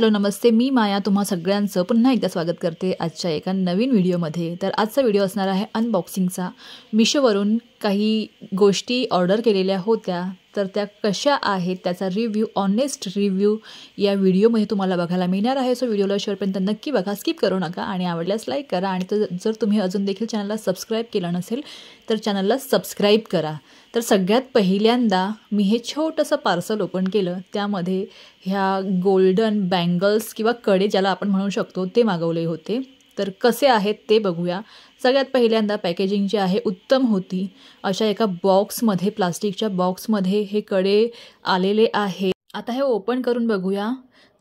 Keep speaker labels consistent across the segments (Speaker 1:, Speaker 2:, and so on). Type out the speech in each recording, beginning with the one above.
Speaker 1: Hello नमस्ते, मी माया तुम्हा सगळ्यांचं पुन्हा एकदा स्वागत करते आजच्या एका नवीन व्हिडिओमध्ये। तर आजचा व्हिडिओ असणार आहे अनबॉक्सिंगचा। मिशोवरून काही गोष्टी ऑर्डर केलेल्या होत्या, तर त्या कशा आहेत त्याचा रिव्ह्यू, ऑनेस्ट रिव्ह्यू या व्हिडिओमध्ये तुम्हाला बघायला मिळणार आहे। सो व्हिडिओला शेवटपर्यंत नक्की बघा, स्किप करू नका आणि आवडल्यास लाईक करा आणि जर तुम्ही अजून देखील चॅनलला सबस्क्राईब केलं नसेल तर चॅनलला सबस्क्राईब करा। तर सगळ्यात पहिल्यांदा मी हे छोटंसं पार्सल ओपन केलं, त्यामध्ये ह्या गोल्डन बँगल्स किंवा कडे ज्याला आपण म्हणू शकतो ते मागवले होते। तर कसे आहेत ते बघूया। सगळ्यात पहिल्यांदा पॅकेजिंग जी आहे उत्तम होती। अशा एका बॉक्समध्ये, प्लास्टिकच्या बॉक्समध्ये हे कडे आलेले आहे। आता हे ओपन करून बघूया।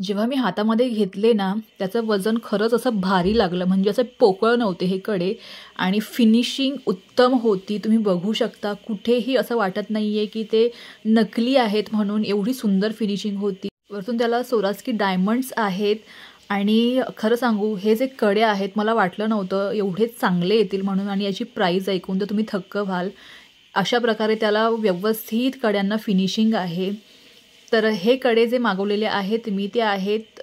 Speaker 1: जेव्हा मी हातामध्ये घेतले ना, त्याचं वजन खरंच असं भारी लागलं, म्हणजे असं पोकळ नव्हते हे कडे आणि फिनिशिंग उत्तम होती। तुम्ही बघू शकता, कुठेही असं वाटत नाहीये की ते नकली आहेत म्हणून, एवढी सुंदर फिनिशिंग होती। वरतून त्याला सोरास्की डायमंड्स आहेत आणि खरं सांगू, हे जे कडे आहेत मला वाटलं नव्हतं एवढे चांगले येतील म्हणून, आणि याची प्राईस ऐकून तर तुम्ही थक्क व्हाल। अशा प्रकारे त्याला व्यवस्थित कड्यांना फिनिशिंग आहे। तर हे कडे जे मागवलेले आहेत मी, ते आहेत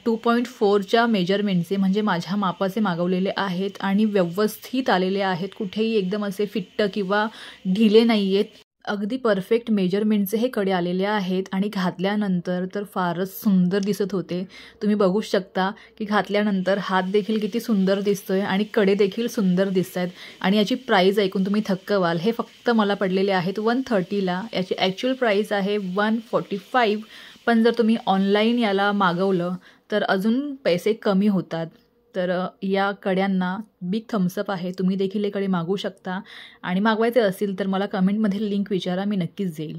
Speaker 1: 2.4च्या मेजरमेंटचे, म्हणजे माझ्या मापाचे मागवलेले आहेत आणि व्यवस्थित आलेले आहेत। कुठेही एकदम असे फिट्ट किंवा ढिले नाही आहेत, अगदी परफेक्ट मेजरमेंटचे हे कडे आलेले आहेत। आणि घातल्यानंतर तर फारच सुंदर दिसत होते। तुम्ही बघू शकता की घातल्यानंतर हात देखील किती सुंदर दिसतोय आणि कडे देखील सुंदर दिसत आहेत। आणि याची प्राईस ऐकून तुम्ही थक्क व्हाल। हे फक्त मला पडलेले आहेत 130ला। याची ॲक्च्युअल प्राईस आहे 145, पण जर तुम्ही ऑनलाईन याला मागवलं तर अजून पैसे कमी होतात। तर या कड्यांना बिग थम्सअप आहे। तुम्ही देखील हे कडे मागवू शकता आणि मागवायचे असतील तर मला कमेंटमध्ये लिंक विचारा, मी नक्कीच देईल।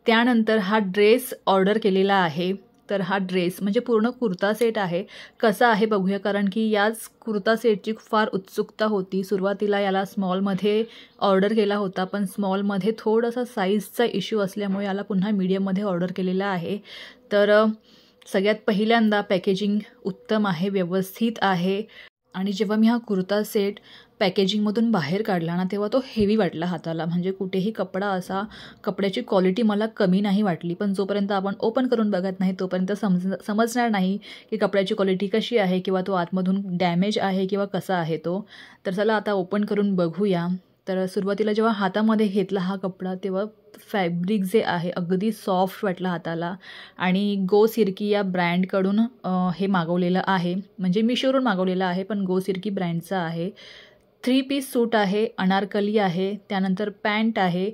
Speaker 1: त्यानंतर हा ड्रेस ऑर्डर केलेला आहे। तर हा ड्रेस म्हणजे पूर्ण कुर्ता सेट आहे। कसा आहे बघूया, कारण की याच कुर्ता सेटची फार उत्सुकता होती। सुरुवातीला याला स्मॉलमध्ये ऑर्डर केला होता, पण स्मॉलमध्ये थोडासा साईजचा इश्यू असल्यामुळे याला पुन्हा मीडियममध्ये ऑर्डर केलेला आहे। तर सगळ्यात पहिल्यांदा पॅकेजिंग उत्तम आहे, व्यवस्थित आहे। आणि जेव्हा मी हा कुर्ता सेट पॅकेजिंगमधून बाहेर काढला ना, तेव्हा तो हेवी वाटला हाताला, म्हणजे कुठेही कपड्याची क्वालिटी मला कमी नाही वाटली। पण जोपर्यंत आपण ओपन करून बघत नाही तोपर्यंत समजणार नाही की कपड्याची क्वालिटी कशी आहे किंवा तो आतमधून डॅमेज आहे किंवा कसा आहे तो। तर चला आता ओपन करून बघूया। तर सुरुवातीला जेव्हा हातामध्ये घेतला हा कपडा, तेव्हा फॅब्रिक जे आहे अगदी सॉफ्ट वाटलं हाताला। आणि गो सिर्की या ब्रँडकडून हे मागवलेलं आहे, म्हणजे मिशोवरून मागवलेलं आहे पण गो सिर्की ब्रँडचा आहे। 3 पीस सूट आहे, अनारकली आहे, त्यानंतर पॅन्ट आहे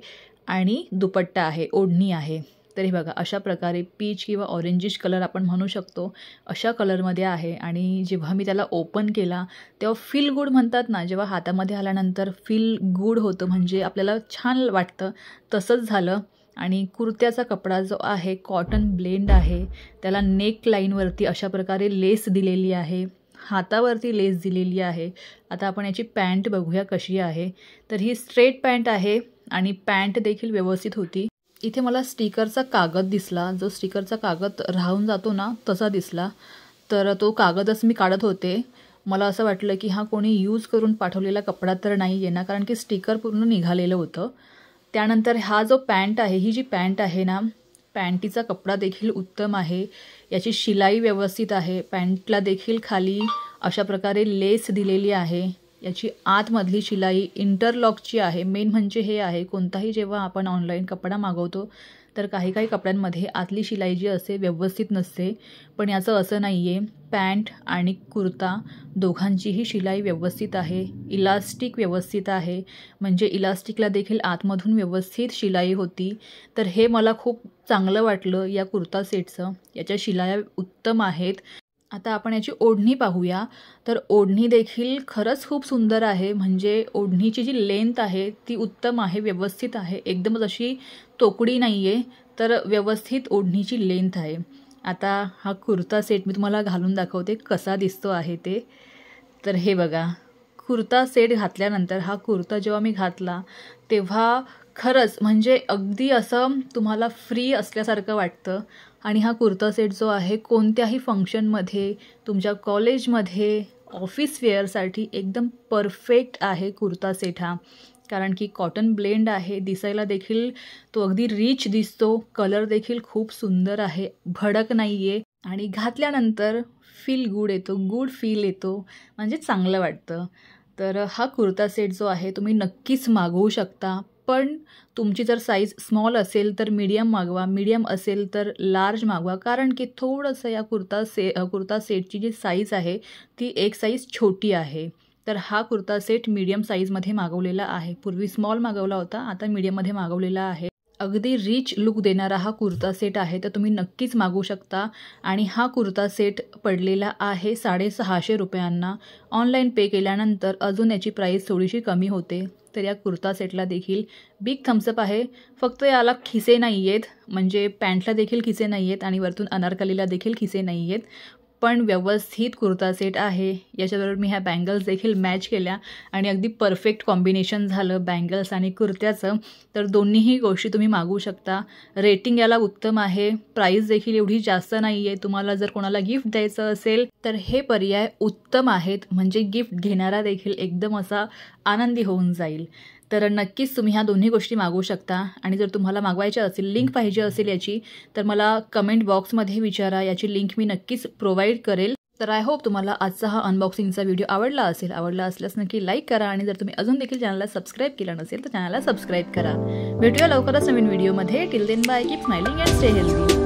Speaker 1: आणि दुपट्टा आहे, ओढणी आहे। तर हे बघा, अशा प्रकारे पीच किंवा ऑरेंजिश कलर आपण म्हणू शकतो, अशा कलरमध्ये आहे। आणि जेव्हा मी त्याला ओपन केला तेव्हा फील गुड म्हणतात ना, जेव्हा हातामध्ये आल्यानंतर फील गुड होतं, म्हणजे आपल्याला छान वाटतं, तसंच झालं। आणि कुर्त्याचा कपडा जो आहे कॉटन ब्लेंड आहे, त्याला नेक लाईनवरती अशा प्रकारे लेस दिलेली आहे, हातावरती लेस दिलेली आहे। आता आपण याची पॅन्ट बघूया कशी आहे। तर ही स्ट्रेट पॅन्ट आहे आणि पॅन्ट देखील व्यवस्थित होती। इथे मला स्टिकरचा कागद दिसला, जो स्टिकरचा कागद राहून जातो ना तसा दिसला। तर तो कागदच मी काढत होते। मला असं वाटलं की हा कोणी यूज करून पाठवलेला कपडा तर नाही आहे ना, कारण की स्टिकर पूर्ण निघालेलं होतं। त्यानंतर हा जो पॅन्ट आहे, ही जी पॅन्ट आहे ना, पॅन्टीचा कपडा देखील उत्तम आहे। याची शिलाई व्यवस्थित आहे। पॅन्टला देखील खाली अशा प्रकारे लेस दिलेली आहे। याची आतमधली शिलाई इंटरलॉकची आहे। मेन म्हणजे हे आहे, कोणताही जेव्हा आपण ऑनलाईन कपडा मागवतो तर काही कपड्यांमध्ये आतली शिलाई जी असते व्यवस्थित नसते, पण याचं असं नाही आहे। पॅन्ट आणि कुर्ता दोघांचीही शिलाई व्यवस्थित आहे, इलास्टिक व्यवस्थित आहे, म्हणजे इलास्टिकला देखील आतमधून व्यवस्थित शिलाई होती। तर हे मला खूप चांगलं वाटलं या कुर्ता सेटचं, याच्या शिलाया उत्तम आहेत। आता आपण याची ओढणी पाहूया। तर ओढणी देखील खरंच खूप सुंदर आहे, म्हणजे ओढणीची जी लेंथ आहे ती उत्तम आहे, व्यवस्थित आहे, एकदमच अशी तोकडी नाही आहे, तर व्यवस्थित ओढणीची लेंथ आहे। आता हा कुर्ता सेट मी तुम्हाला घालून दाखवते कसा दिसतो आहे ते। तर हे बघा, कुर्ता सेट घातल्यानंतर हा कुर्ता जेव्हा मी घातला तेव्हा खरंच म्हणजे अगदी असं तुम्हाला फ्री असल्यासारखं वाटतं। आणि हा कुर्ता सेट जो आहे कोणत्याही फंक्शनमध्ये, तुमच्या कॉलेजमध्ये, ऑफिस वेअरसाठी एकदम परफेक्ट आहे कुर्ता सेट हा, कारण की कॉटन ब्लेंड आहे, दिसायला देखील तो अगदी रिच दिसतो, कलर देखील खूप सुंदर आहे, भडक नाही आहे। आणि घातल्यानंतर फील गुड येतो, गुड फील येतो, म्हणजे चांगलं वाटतं. तर हा कुर्ता सेट जो आहे तुम्ही नक्कीच मागवू शकता. पण तुमची जर साईज स्मॉल असेल तर मीडियम मागवा, मीडियम असेल तर लार्ज मागवा. कारण की थोडंसं या कुर्ता सेटची जी साईज आहे ती एक साईज छोटी आहे. तर हा कुर्ता सेट मीडियम साईजमध्ये मागवलेला आहे. पूर्वी स्मॉल मागवला होता, आता मीडियममध्ये मागवलेला आहे. अगदी रिच लुक देणारा हा कुर्ता सेट आहे, तर तुम्ही नक्कीच मागवू शकता. आणि हा कुर्ता सेट पडलेला आहे 650 रुपयांना. ऑनलाईन पे केल्यानंतर अजून याची प्राईस थोडीशी कमी होते. तर या कुर्ता सेटला देखील बिग थम्सअप आहे. फक्त याला खिसे नाही आहेत, म्हणजे पॅन्टला देखील खिसे नाही आहेत आणि वरतून अनारकलीला देखील खिसे नाही आहेत. पण व्यवस्थित कुर्ता सेट आहे. याच्याबरोबर मी ह्या बँगल्स देखील मॅच केल्या आणि अगदी परफेक्ट कॉम्बिनेशन झालं बँगल्स आणि कुर्त्याचं. तर दोन्हीही गोष्टी तुम्ही मागवू शकता. रेटिंग याला उत्तम आहे. प्राईस देखील एवढी जास्त नाही आहे. तुम्हाला जर कोणाला गिफ्ट द्यायचं असेल तर हे पर्याय उत्तम आहेत. म्हणजे गिफ्ट घेणारा देखील एकदम असा आनंदी होऊन जाईल. तर नक्कीच तुम्ही ह्या दोन्ही गोष्टी मागवू शकता. आणि जर तुम्हाला मागवायच्या असेल, लिंक पाहिजे असेल याची, तर मला कमेंट बॉक्समध्ये विचारा. याची लिंक मी नक्कीच प्रोव्हाइड करेल. तर आय होप तुम्हाला आजचा हा अनबॉक्सिंगचा व्हिडिओ आवडला असेल. आवडला असल्यास नक्की लाईक करा आणि जर तुम्ही अजून देखील चॅनलला सबस्क्राईब केलं नसेल तर चॅनलला सबस्क्राईब करा. भेटूया लवकरच नवीन व्हिडिओमध्ये. Till then bye, keep smiling and stay healthy.